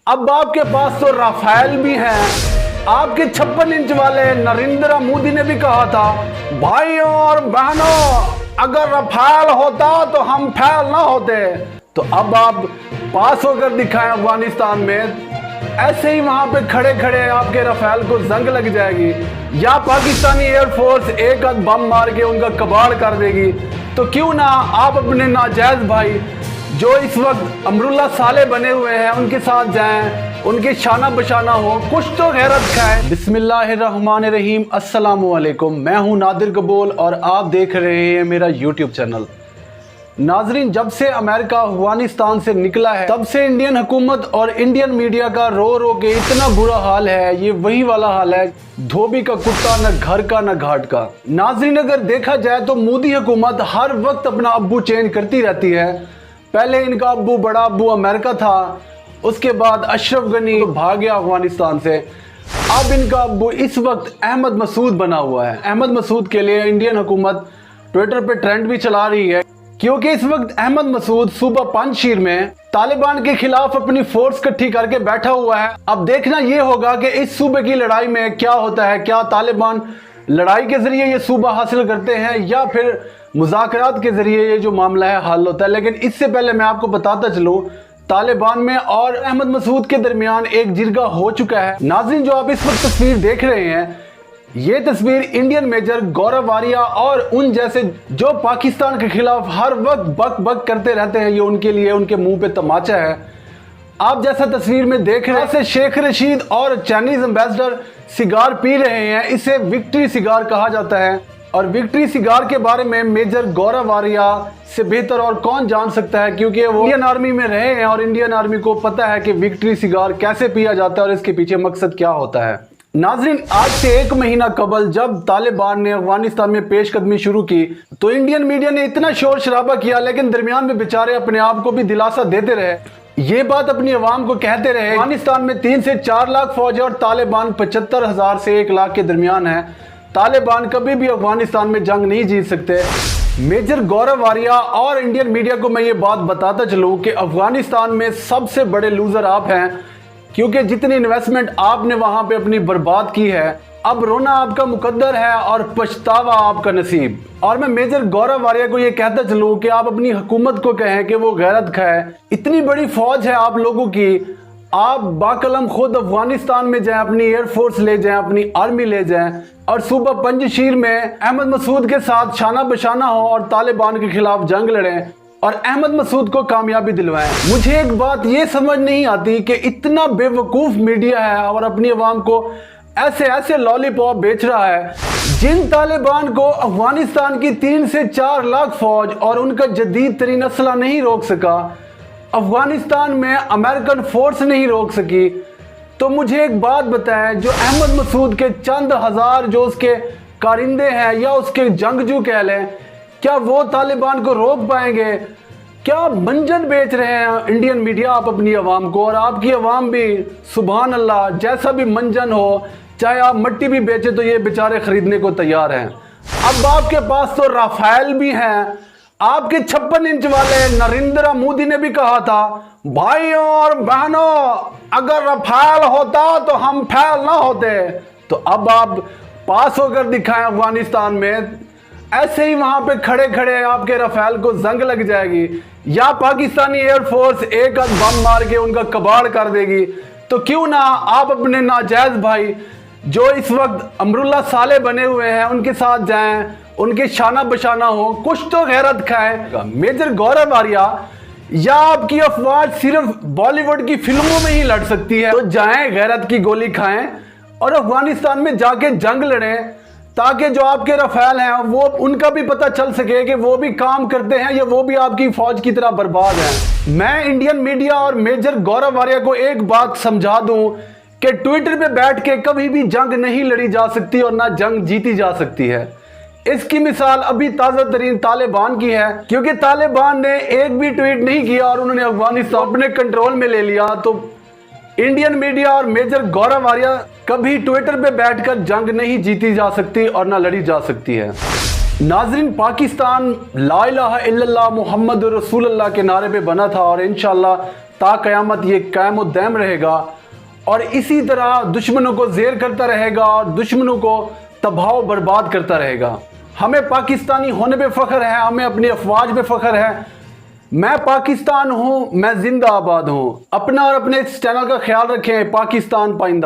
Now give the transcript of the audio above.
अब आपके पास तो राफेल भी हैं। आपके 56 इंच वाले नरेंद्र मोदी ने भी कहा था, भाइयों और बहनों अगर राफेल होता तो हम फैल ना होते। तो अब आप पास होकर दिखाएं अफगानिस्तान में, ऐसे ही वहां पे खड़े खड़े आपके राफेल को जंग लग जाएगी या पाकिस्तानी एयरफोर्स एक आध बम मार के उनका कबाड़ कर देगी। तो क्यों ना आप अपने नाजायज भाई जो इस वक्त अमरुल्लाह साले बने हुए हैं उनके साथ जाएं, उनके शाना बशाना हो, कुछ तो गैरत खाएं। बिस्मिल्लाहिर्रहमानिर्रहीम, अस्सलामु अलैकुम। मैं हूं नादिर कबूल और आप देख रहे हैं मेरा यूट्यूब चैनल। नाजरीन, जब से अमेरिका अफगानिस्तान से निकला है तब से इंडियन हुकूमत और इंडियन मीडिया का रो रो के इतना बुरा हाल है। ये वही वाला हाल है, धोबी का कुत्ता न घर का न घाट का। नाजरीन, अगर देखा जाए तो मोदी हुकूमत हर वक्त अपना अब्बू चेंज करती रहती है। पहले इनका अब्बू बड़ा अब्बू अमेरिका था, उसके बाद अशरफ गनी भाग गया अफगानिस्तान से। अब इनका अब्बू इस वक्त अहमद मसूद बना हुआ है। अहमद मसूद के लिए इंडियन हुकूमत ट्विटर पे ट्रेंड भी चला रही है, क्योंकि इस वक्त अहमद मसूद सूबा पंजशीर में तालिबान के खिलाफ अपनी फोर्स इकट्ठी करके बैठा हुआ है। अब देखना यह होगा कि इस सूबे की लड़ाई में क्या होता है। क्या तालिबान लड़ाई के जरिए ये सूबा हासिल करते हैं या फिर मुज़ाकरात के जरिए ये जो मामला है हल होता है। लेकिन इससे पहले मैं आपको बताता चलूं, तालिबान में और अहमद मसूद के दरमियान एक जिरगा हो चुका है। नाज़रीन, जो आप इस वक्त तस्वीर देख रहे हैं, ये तस्वीर इंडियन मेजर गौरव वारिया और उन जैसे जो पाकिस्तान के खिलाफ हर वक्त बक बक करते रहते हैं, ये उनके लिए उनके मुंह पे तमाचा है। आप जैसा तस्वीर में देख रहे हैं, शेख रशीद और चाइनीज एम्बेसडर सिगार पी रहे हैं। इसे विक्ट्री सिगार कहा जाता है और विक्ट्री सिगार के बारे में मेजर गौरव वारिया से बेहतर और कौन जान सकता है, क्योंकि वो इंडियन आर्मी में रहे हैं और इंडियन आर्मी को पता है कि विक्ट्री सिगार कैसे पिया जाता है और इसके पीछे मकसद क्या होता है। नाजरीन, आज से 1 महीना कबल जब तालिबान ने अफगानिस्तान में पेशकदमी शुरू की तो इंडियन मीडिया ने इतना शोर शराबा किया, लेकिन दरमियान में बेचारे अपने आप को भी दिलासा देते रहे, ये बात अपनी अवाम को कहते रहे। अफगानिस्तान में 3 से 4 लाख फौज है और तालिबान 75,000 से 1 लाख के दरमियान है। तालिबान कभी भी अफगानिस्तान में जंग नहीं जीत सकते। मेजर गौरव वारिया और इंडियन मीडिया को मैं ये बात बताता चलूँ कि अफगानिस्तान में सबसे बड़े लूजर आप हैं, क्योंकि जितनी इन्वेस्टमेंट आपने वहां पे अपनी बर्बाद की है, अब रोना आपका मुकद्दर है और पछतावा आपका नसीब। और मैं मेजर गौरव वारिया को ये कहता चलूं कि आप अपनी हुकूमत को कहें कि वो गैरत खाए। इतनी बड़ी फौज है आप लोगों की, आप बाकलम खुद अफगानिस्तान में जाएं, अपनी एयरफोर्स ले जाएं, अपनी आर्मी ले जाएं और सूबा पंजशीर में अहमद मसूद के साथ शाना बशाना हो और तालिबान के खिलाफ जंग लड़ें और अहमद मसूद को कामयाबी दिलवाएं। मुझे एक बात ये समझ नहीं आती कि इतना बेवकूफ मीडिया है और अपनी आवाम को ऐसे ऐसे लॉलीपॉप बेच रहा है। जिन तालिबान को अफगानिस्तान की 3 से 4 लाख फौज और उनका जदीद तरीन असला नहीं रोक सका, अफगानिस्तान में अमेरिकन फोर्स नहीं रोक सकी, तो मुझे एक बात बताएं, जो अहमद मसूद के चंद हजार जो उसके कारिंदे हैं या उसके जंगजू कह लें, क्या वो तालिबान को रोक पाएंगे? क्या मंजन बेच रहे हैं इंडियन मीडिया आप अपनी आवाम को, और आपकी आवाम भी सुभान अल्लाह, जैसा भी मंजन हो, चाहे आप मट्टी भी बेचे तो ये बेचारे खरीदने को तैयार हैं। अब आपके पास तो राफेल भी हैं। आपके 56 इंच वाले नरेंद्र मोदी ने भी कहा था, भाइयों और बहनों अगर राफेल होता तो हम फैल ना होते। तो अब आप पास होकर दिखाएं अफगानिस्तान में, ऐसे ही वहां पे खड़े खड़े आपके राफेल को जंग लग जाएगी या पाकिस्तानी एयरफोर्स एक आध बम मार के उनका कबाड़ कर देगी। तो क्यों ना आप अपने नाजायज भाई जो इस वक्त अमरुल्लाह साले बने हुए हैं उनके साथ जाएं, उनके शाना बशाना हो, कुछ तो गैरत खाएं। मेजर गौरव वारिया, या आपकी अफवाह सिर्फ बॉलीवुड की फिल्मों में ही लड़ सकती है, तो जाएं गैरत की गोली खाएं और अफगानिस्तान में जाके जंग लड़ें, ताकि जो आपके राफेल हैं वो उनका भी पता चल सके कि वो भी काम करते हैं या वो भी आपकी फौज की तरह बर्बाद हैं। मैं इंडियन मीडिया और मेजर गौरव वारिया को एक बात समझा दूं कि ट्विटर पे बैठ के कभी भी जंग नहीं लड़ी जा सकती और ना जंग जीती जा सकती है। इसकी मिसाल अभी ताज़ा तरीन तालिबान की है, क्योंकि तालिबान ने एक भी ट्वीट नहीं किया और उन्होंने अफगानिस्तान अपने कंट्रोल में ले लिया। तो इंडियन मीडिया और मेजर गौरव वारिया, कभी ट्विटर पे बैठकर जंग नहीं जीती जा सकती और ना लड़ी जा सकती है। नाजरीन, पाकिस्तान ला इलाहा इल्लल्लाह मुहम्मद रसूलुल्लाह के नारे पे बना था और इंशाअल्लाह ता क़यामत ये कायम दायम रहेगा और इसी तरह दुश्मनों को ज़ेर करता रहेगा और दुश्मनों को तबाह बर्बाद करता रहेगा। हमें पाकिस्तानी होने पे फ़ख्र है, हमें अपनी अफवाज पे फ़ख्र है। मैं पाकिस्तान हूँ, मैं जिंदा आबाद हूँ। अपना और अपने इस चैनल का ख्याल रखें। पाकिस्तान पाइंदा।